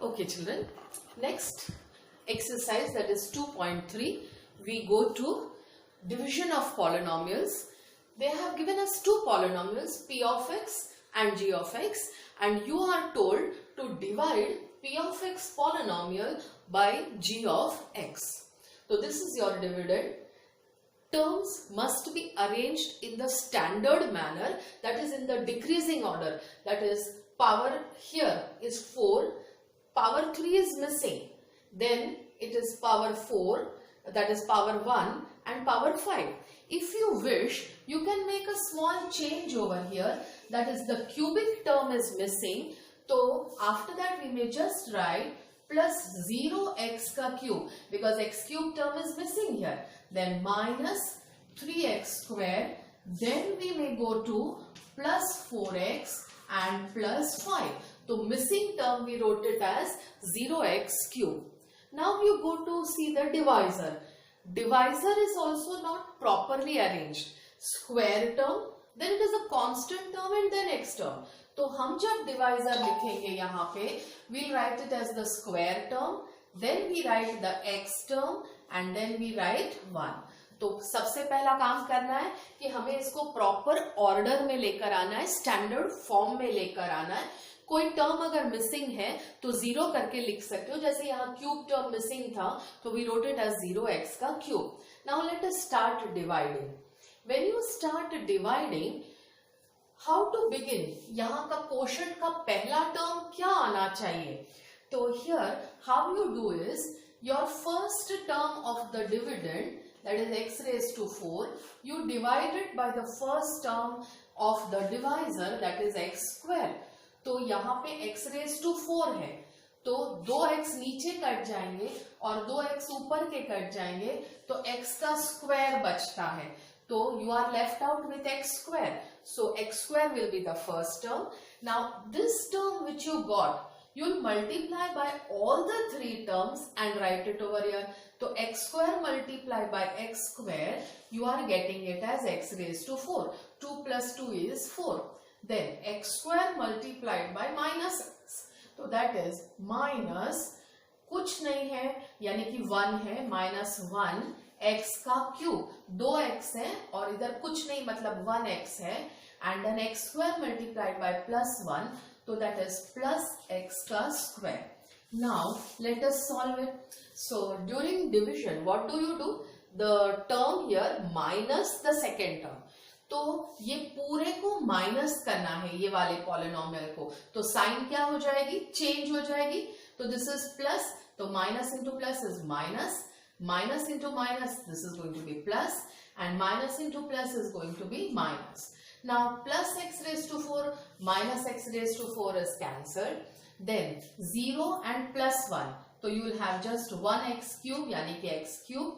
Okay, children. Next exercise, that is 2.3. We go to division of polynomials. They have given us two polynomials, p of x and g of x, and you are told to divide p of x polynomial by g of x. So this is your dividend. Terms must be arranged in the standard manner, that is in the decreasing order. That is, power here is 4, power 3 is missing, then it is power 4, that is power 1, and power 5. If you wish, you can make a small change over here, that is the cubic term is missing. So after that we may just write plus 0x ka cube, because x cube term is missing here. Then minus 3x square, then we may go to plus 4x and plus 5. So missing term we wrote it as 0x cube. Now you go to see the divisor. Divisor is also not properly arranged. Square term, then it is a constant term and then x term. तो हम जब divisor लिखेंगे यहाँ पे, we'll write it as the square term, then we write the x term and then we write 1. तो सबसे पहला काम करना है कि हमें इसको प्रॉपर ऑर्डर में लेकर आना है, स्टैंडर्ड फॉर्म में लेकर आना है. कोई टर्म अगर मिसिंग है तो 0 करके लिख सकते हो, जैसे यहाँ क्यूब टर्म मिसिंग था तो we wrote it as 0x का cube. Now let us start dividing. When you start dividing, how to begin? यहाँ का क्वोशंट का पहला टर्म क्या आना चाहिए? तो here how you do is, your first term of the dividend, that is x raised to 4, you divide it by the first term of the divisor, that is x square. तो यहाँ पे x raised to 4 है, तो 2x नीचे cut जाएंगे और 2x ऊपर के कट जाएंगे, तो x का स्क्वायर बचता है. तो you are left out with x square. So x square will be the first term. Now this term which you got, you will multiply by all the three terms and write it over here. So x square multiplied by x square, you are getting it as x raised to 4. 2 plus 2 is 4. Then x square multiplied by minus x. So that is minus कुछ नहीं है यानी कि 1 है, minus 1 x का cube, 2x है और इधर कुछ नहीं मतलब 1x है, and then x square multiplied by plus 1, so that is plus x का square. Now let us solve it. So during division what do you do? The term here minus the second term. तो ये पूरे को minus करना है, ये वाले polynomial को, तो साइन क्या हो जाएगी? चेंज हो जाएगी. तो दिस इज प्लस, तो minus into plus is minus, minus into minus, this is going to be plus, and minus into plus is going to be minus. Now plus x raised to 4 minus x raised to 4 is cancelled. Then 0 and plus 1, so you will have just 1x cube यानी कि x cube.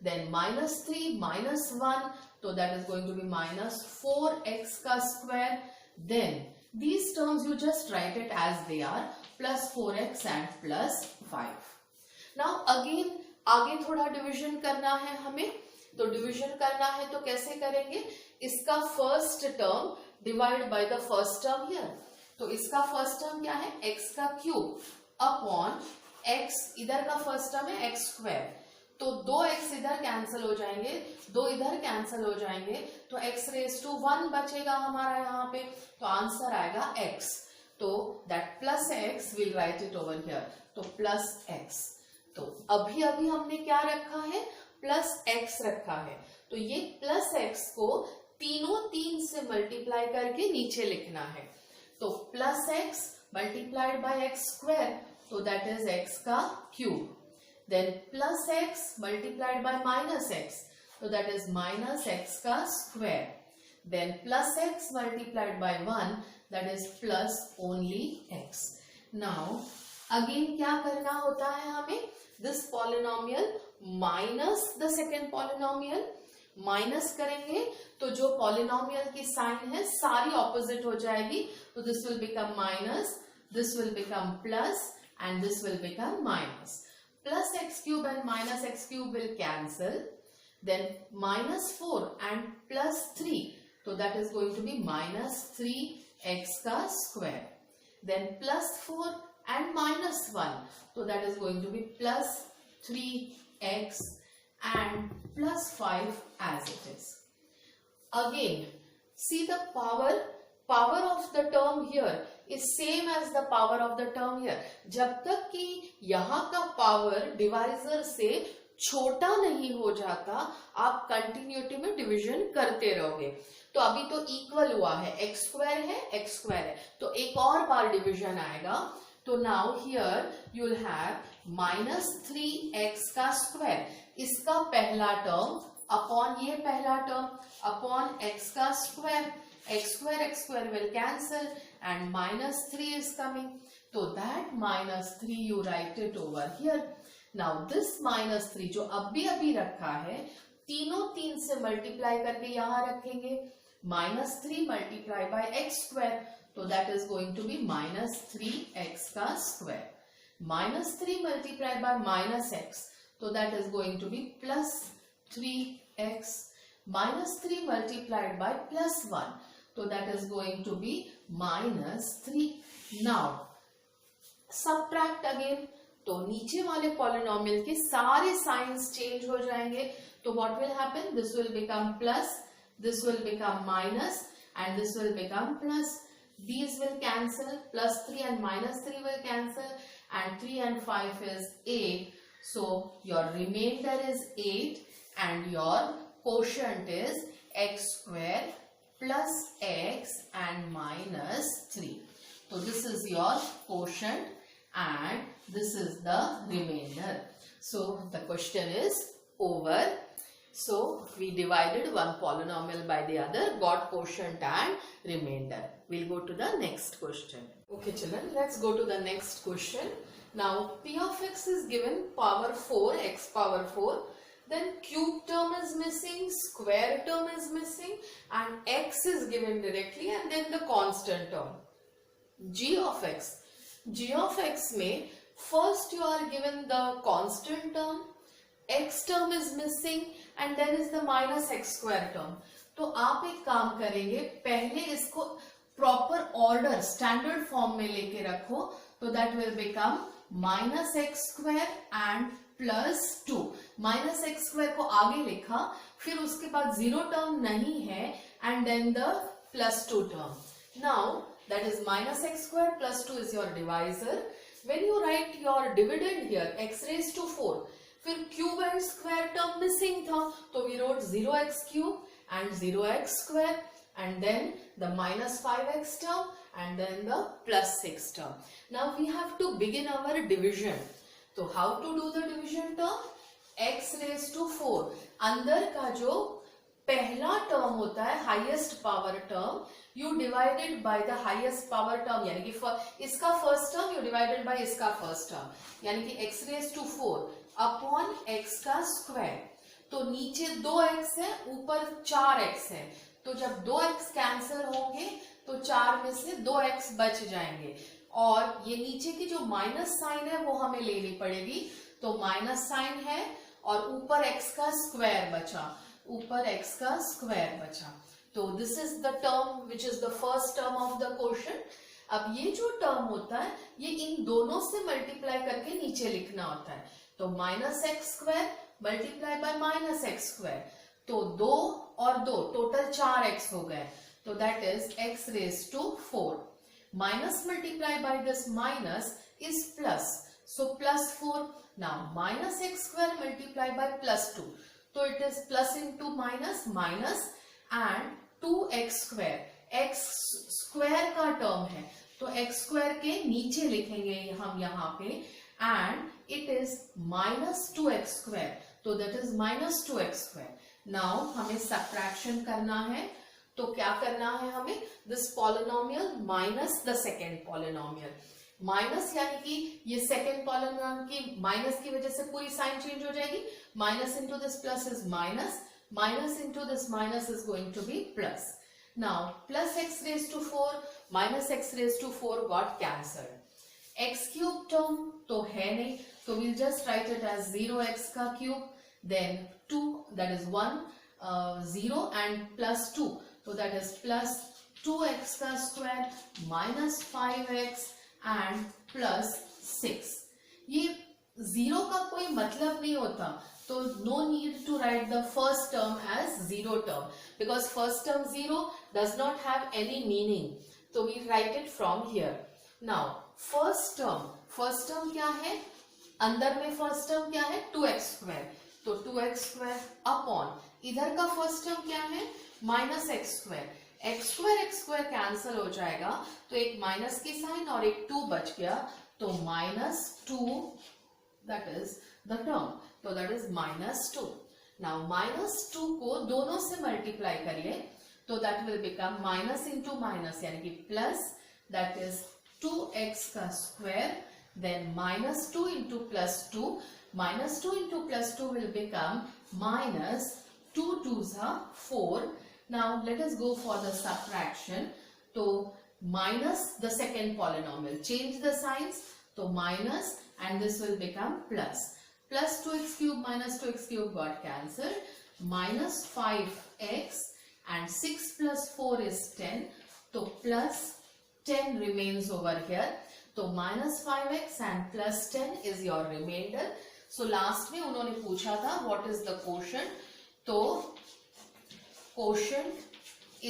Then minus 3 minus 1, so that is going to be minus 4x का square. Then these terms you just write it as they are, plus 4x and plus 5. Now again आगे थोड़ा division करना है हमें, तो division करना है तो कैसे करेंगे? इसका first term divide by the first term here. तो इसका फर्स्ट टर्म क्या है? x का क्यूब अपॉन x, इधर का फर्स्ट टर्म है x स्क्वायर, तो 2x इधर कैंसिल हो जाएंगे, 2 इधर कैंसिल हो जाएंगे, तो x रेज टू 1 बचेगा हमारा यहाँ पे, तो आंसर आएगा x. तो that plus x will write it over here, तो प्लस x. तो अभी अभी हमने क्या रखा है? प्लस x रखा है, तो ये प्लस x को तीनों 3 से मल्टीप्लाई करके नीचे लिखना है. तो plus x multiplied by x square, तो दैट इज x का cube. Then plus x multiplied by minus x, तो दैट इज माइनस x का square. Then plus x multiplied by 1, that is plus only x. Now again क्या करना होता है हमें? This polynomial minus the second polynomial, minus करेंगे तो जो पॉलिनोमियल की साइन है सारी ऑपोजिट हो जाएगी. तो this will become minus, this will become plus and this will become minus. Plus x cube and minus x cube will cancel. Then minus 4 and plus 3, तो that is going to be minus 3x का square. Then plus 4 and minus 1. So that is going to be plus 3x and plus 5 as it is. Again, see the power of the term here is same as the power of the term here. जब तक कि यहाँ का power divisor से छोटा नहीं हो जाता, आप कंटिन्यूटी में डिवीजन करते रहोगे. तो अभी तो इक्वल हुआ है, x स्क्वायर है, x स्क्वायर है, तो एक और बार डिवीजन आएगा. तो now here you will have minus 3x का स्क्वायर, इसका पहला टर्म अपॉन ये पहला टर्म अपॉन x का square. x square will cancel and minus 3 is coming. So that minus 3 you write it over here. Now this minus 3 जो अभी रखा है, तीनों 3 से मल्टीप्लाई करके यहाँ रखेंगे. minus 3 multiply by x square. So that is going to be minus 3x का square. minus 3 multiply by minus x. So that is going to be plus 3x. minus 3 multiplied by plus 1. So that is going to be minus 3. Now subtract again. तो नीचे वाले polynomial के सारे science change हो जाएंगे. तो what will happen? This will become plus, this will become minus, and this will become plus. These will cancel. Plus 3 and minus 3 will cancel, and 3 and 5 is 8. So your remainder is 8, and your quotient is x square plus x and minus 3. So this is your quotient and this is the remainder. So the question is over. So we divided one polynomial by the other, got quotient and remainder. We'll go to the next question. Okay children, let's go to the next question. Now p of x is given power 4, x power 4. Then cube term is missing, square term is missing, and x is given directly, and then the constant term g of x. G of x में first you are given the constant term, x term is missing, and then is the minus x square term. तो आप एक काम करेंगे, पहले इसको proper order standard form में लेके रखो. तो that will become minus x square and plus 2. Minus x square को आगे लिखा, फिर उसके बाद जीरो टर्म नहीं है, and then the plus 2 term. Now that is minus x square plus 2 is your divisor. When you write your dividend here x raised to 4, फिर cube and square term missing था, तो we wrote 0x cube and 0x square, and then the minus 5x term, and then the plus 6 term. Now we have to begin our division. तो how to do the division term? x raised to 4. अंदर का जो पहला term होता है highest power term, you divided by the highest power term, यानी कि इसका first term you divided by इसका फर्स्ट टर्म, यानी कि x raise to 4 upon x का स्क्वायर. तो नीचे 2x है, ऊपर 4x है, तो जब 2x कैंसिल होंगे तो 4 में से 2x बच जाएंगे, और ये नीचे की जो माइनस साइन है वो हमें लेनी पड़ेगी. तो माइनस साइन है और ऊपर x का स्क्वायर बचा, ऊपर x का स्क्वायर बचा. तो this is the term which is the first term of the quotient. अब ये जो टर्म होता है ये इन दोनों से मल्टीप्लाई करके नीचे लिखना होता है. तो minus x square multiply by minus x square, तो 2 और 2 टोटल 4x हो गए, तो that is x raise to 4. Minus multiply by this minus is plus, so plus 4. Now minus x square multiply by plus 2, तो it is plus into minus minus and 2x square. x square का term है तो x square के नीचे लिखेंगे हम यहाँ पे, and it is minus 2x square, तो that is minus 2x square. Now हमें सब्ट्रैक्शन करना है, तो क्या करना है हमें, this polynomial minus the second polynomial. Minus यानी कि ये सेकेंड पॉलिनोमियल की माइनस की वजह से पूरी साइन चेंज हो जाएगी. Minus into this plus is minus, minus into this minus is going to be plus. Now plus x raised to 4 minus x raised to 4 got cancelled. x cube term तो है नहीं, so we'll just write it as 0x का cube, then 2 that is 1 0 and plus 2, so that is plus 2x का square minus 5x and plus 6. मतलब नहीं होता, तो no need to write the first term as zero term, because first term zero does not have any meaning, तो we write it from here. Now first term क्या है, अंदर में first term क्या है 2x², तो 2x² अपॉन इधर का फर्स्ट टर्म क्या है -x². x² कैंसल हो जाएगा, तो एक माइनस की साइन और एक 2 बच गया, तो -2 दैट इज द टर्म, तो दैट इज -2. नाउ -2 को दोनों से मल्टीप्लाई करिए, तो that will become minus into minus यानी कि plus, that is 2x², then -2 into +2, -2 into +2 will become minus 2 2s are 4. Now let us go for the subtraction. So minus the second polynomial, change the signs, so minus and this will become plus. Plus 2x³ minus 2x³ got cancelled, minus 5x and 6 plus 4 is 10, so plus 10 remains over here. तो -5x and plus 10 is your remainder. So last में उन्होंने पूछा था what is the quotient, तो quotient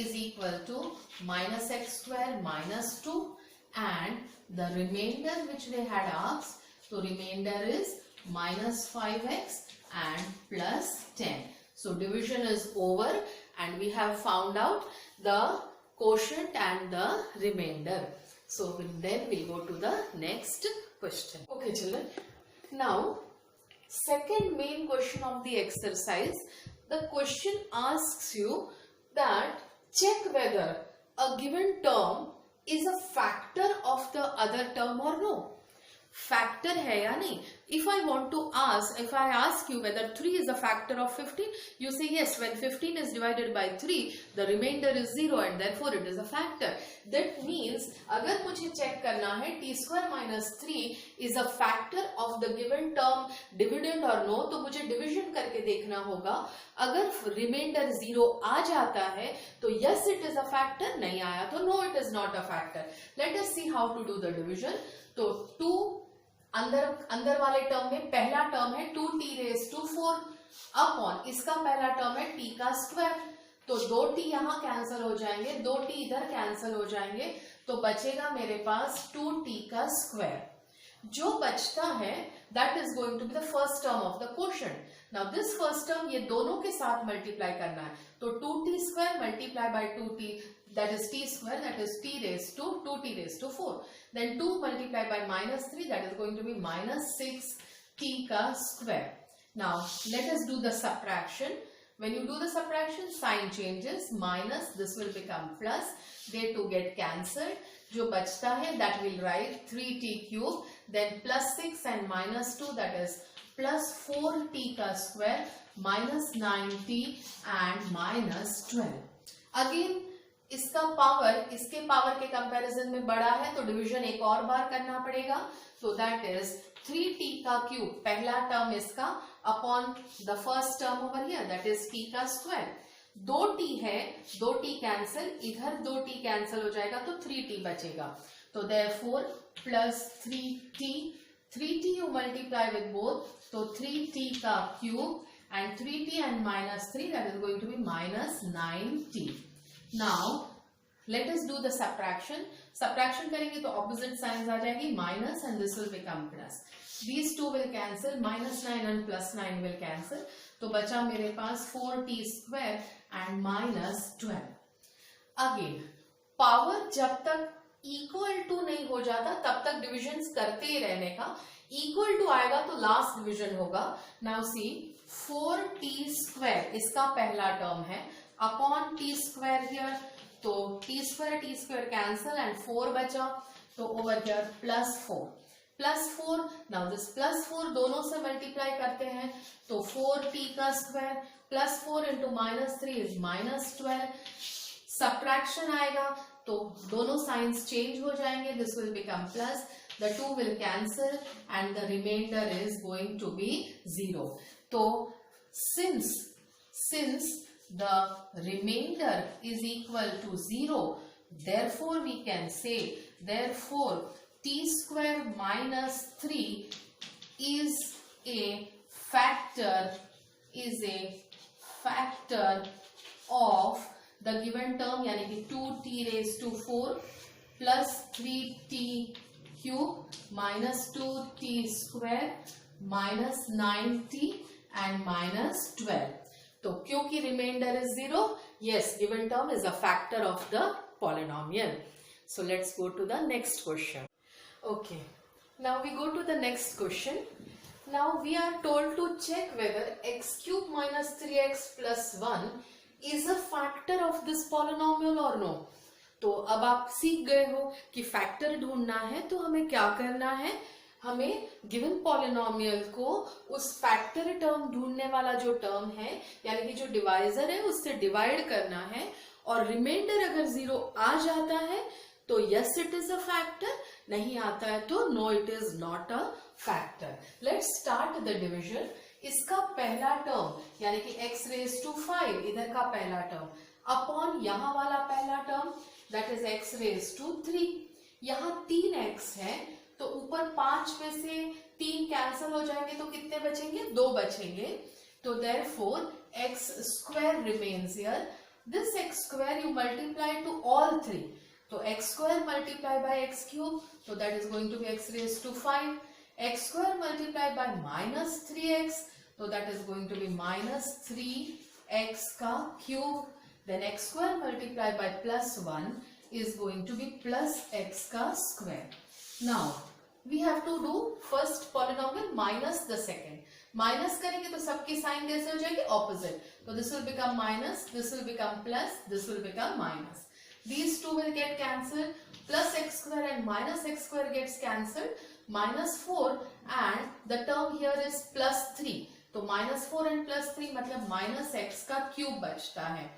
is equal to -x² -2 and the remainder which they had asked, so remainder is -5x and plus 10. So division is over and we have found out the quotient and the remainder. So then we'll go to the next question. Okay children, now second main question of the exercise, the question asks you that check whether a given term is a factor of the other term or no. Factor है या नहीं? If I want to ask, if I ask you whether 3 is a factor of 15, you say yes, when 15 is divided by 3, the remainder is 0 and therefore it is a factor. That means, अगर मुझे check करना है t² minus 3 is a factor of the given term, dividend or no, तो मुझे division करके देखना होगा. अगर remainder 0 आ जाता है, तो yes it is a factor, नहीं आया तो no it is not a factor. Let us see how to do the division. तो 2 अंदर वाले टर्म में पहला टर्म है 2t⁴ अपॉन इसका पहला टर्म है t का स्क्वायर, तो 2t यहाँ कैंसिल हो जाएंगे, 2t इधर कैंसिल हो जाएंगे, तो बचेगा मेरे पास 2t का स्क्वायर. जो बचता है that is going to be the first term of the quotient. Now this first term ये दोनों के साथ मल्टीप्लाई करना है, तो 2t² multiply by 2t, that is t², that is t⁴. Then 2 multiplied by -3, that is going to be -6t का square. Now let us do the subtraction. When you do the subtraction, sign changes, minus, this will become plus, they two get cancelled. जो बचता है that will write 3t³, then +6 and -2, that is +4t का square, -9t and -12. Again इसका power इसके power के comparison में बड़ा है, तो डिवीजन एक और बार करना पड़ेगा, तो दैट इज 3t³ पहला टर्म इसका upon the first term over here, that is t का स्क्वायर. 2t है, 2t कैंसिल, इधर 2t कैंसिल हो जाएगा, तो 3t बचेगा, तो therefore +3t you multiply with both, तो 3t³ and 3t and -3, that is going to be -9t. Now let us do the subtraction. Subtraction करेंगे तो opposite signs आ जाएगी, minus and this will become plus. These two will cancel, -9 and +9 will cancel. तो बचा मेरे पास 4t² and -12. Again power जब तक equal to नहीं हो जाता तब तक डिविजन करते ही रहने का. इक्वल टू आएगा तो लास्ट डिविजन होगा. नाउ सी 4t² इसका पहला टर्म है अपॉन t² हियर, तो t² कैंसल एंड 4 बचा, तो ओवर हियर +4. नाउ दिस +4 दोनों से मल्टीप्लाई करते हैं, तो 4t का स्क्वायर +4 इंटू -3 इज -12. सब्ट्रैक्शन आएगा तो दोनों साइंस चेंज हो जाएंगे, this will become plus, the 2 will cancel and the remainder is going to be 0. So since the remainder is equal to 0, therefore we can say, therefore t² - 3 is a factor is a factor of the given term, यानी कि 2t raised to 4 plus 3t cube minus 2t square minus 9t and minus 12. तो क्योंकि reminder is 0, yes, given term is a factor of the polynomial. So let's go to the next question. Okay, now we go to the next question. Now we are told to check whether x cube minus 3x plus 1 is a factor of this polynomial or no. तो अब आप सीख गए हो कि factor ढूंढना है तो हमें क्या करना है, हमें गिवन पॉलिनोमियल को उस फैक्टर टर्म ढूंढने वाला जो टर्म है यानी कि जो डिवाइजर है उससे डिवाइड करना है, और रिमाइंडर अगर 0 आ जाता है तो yes it is a factor, नहीं आता है तो no it is not a factor. Let's start the division. इसका पहला टर्म यानी कि x रेज टू 5 इधर का पहला टर्म अपॉन यहाँ वाला पहला term that is x raise to 3. यहाँ 3x है तो ऊपर 5 में से 3 कैंसिल हो जाएंगे तो कितने बचेंगे, 2 बचेंगे. तो therefore x square remains here. This x square you multiply to all 3. तो x square multiply by x cube, so that is going to be x raised to 5. X square multiply by minus 3x, so that is going to be minus 3x का cube. Then x square multiply by plus 1 is going to be plus x का square. Now we have to do first polynomial minus the second. Minus करेंगे तो सबकी sign कैसे हो जाएगी, opposite. तो this will become minus, this will become plus, this will become minus. These two will get cancelled. Plus x square and minus x square gets cancelled. Minus 4 and the term here is plus 3. तो minus 4 and plus 3 मतलब minus x का cube बचता है.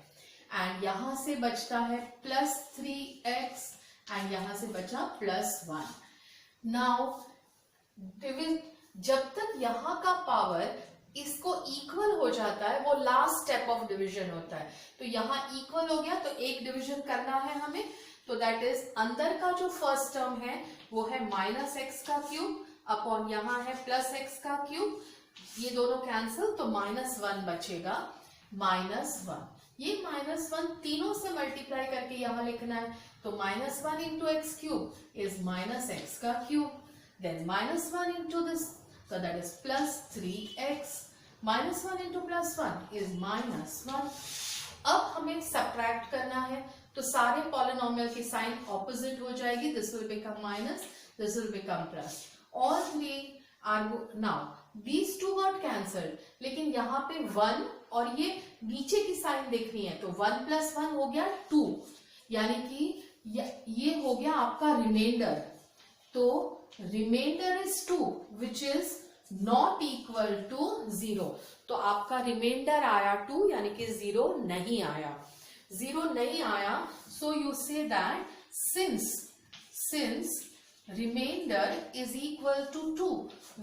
And यहाँ से बचता है plus 3x and यहाँ से बचा plus 1. नाउ जब तक यहाँ का पावर इसको इक्वल हो जाता है वो लास्ट स्टेप ऑफ डिवीजन होता है. तो यहाँ इक्वल हो गया तो एक डिवीजन करना है हमें. तो दैट इज अंदर का जो फर्स्ट टर्म है वो है माइनस एक्स का क्यूब अपॉन यहाँ है प्लस एक्स का क्यूब. ये दोनों कैंसिल तो माइनस 1 बचेगा, माइनस 1. ये माइनस 1 तीनों से मल्टीप्लाई करके यहाँ लिखना है. तो minus 1 into x cube is minus x का cube. Then minus 1 into this, so that is plus 3x. minus 1 into plus 1 is minus 1. अब हमें सब्ट्रैक्ट करना है तो सारे पॉलिनोमियल की साइन ऑपोजिट हो जाएगी. This will become minus, this will become plus. All three are now these two got cancelled. लेकिन यहाँ पे 1 और ये नीचे की साइन देखनी है तो 1 plus 1 हो गया 2, यानी कि ये हो गया आपका रिमाइंडर. तो reminder is 2 which is not equal to 0. तो आपका रिमाइंडर आया 2 यानी कि 0 नहीं आया. 0 नहीं आया. So you say that since reminder is equal to 2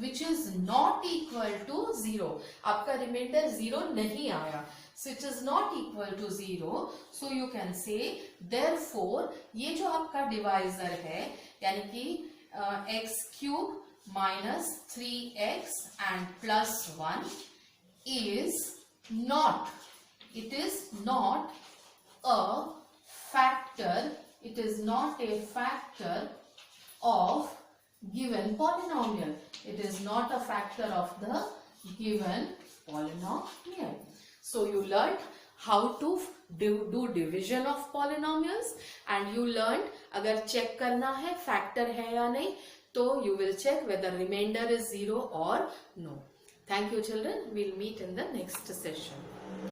which is not equal to 0. आपका रिमाइंडर 0 नहीं आया, so it is not equal to 0. so you can say therefore ये जो आपका डिवाइजर है यानी कि x cube minus 3x and plus 1 is not, it is not a factor, it is not a factor of given polynomial. It is not a factor of the given polynomial. So you learned how to do division of polynomials and you learned अगर check करना है factor है या नहीं तो you will check whether remainder is 0 or no. Thank you children. We'll meet in the next session.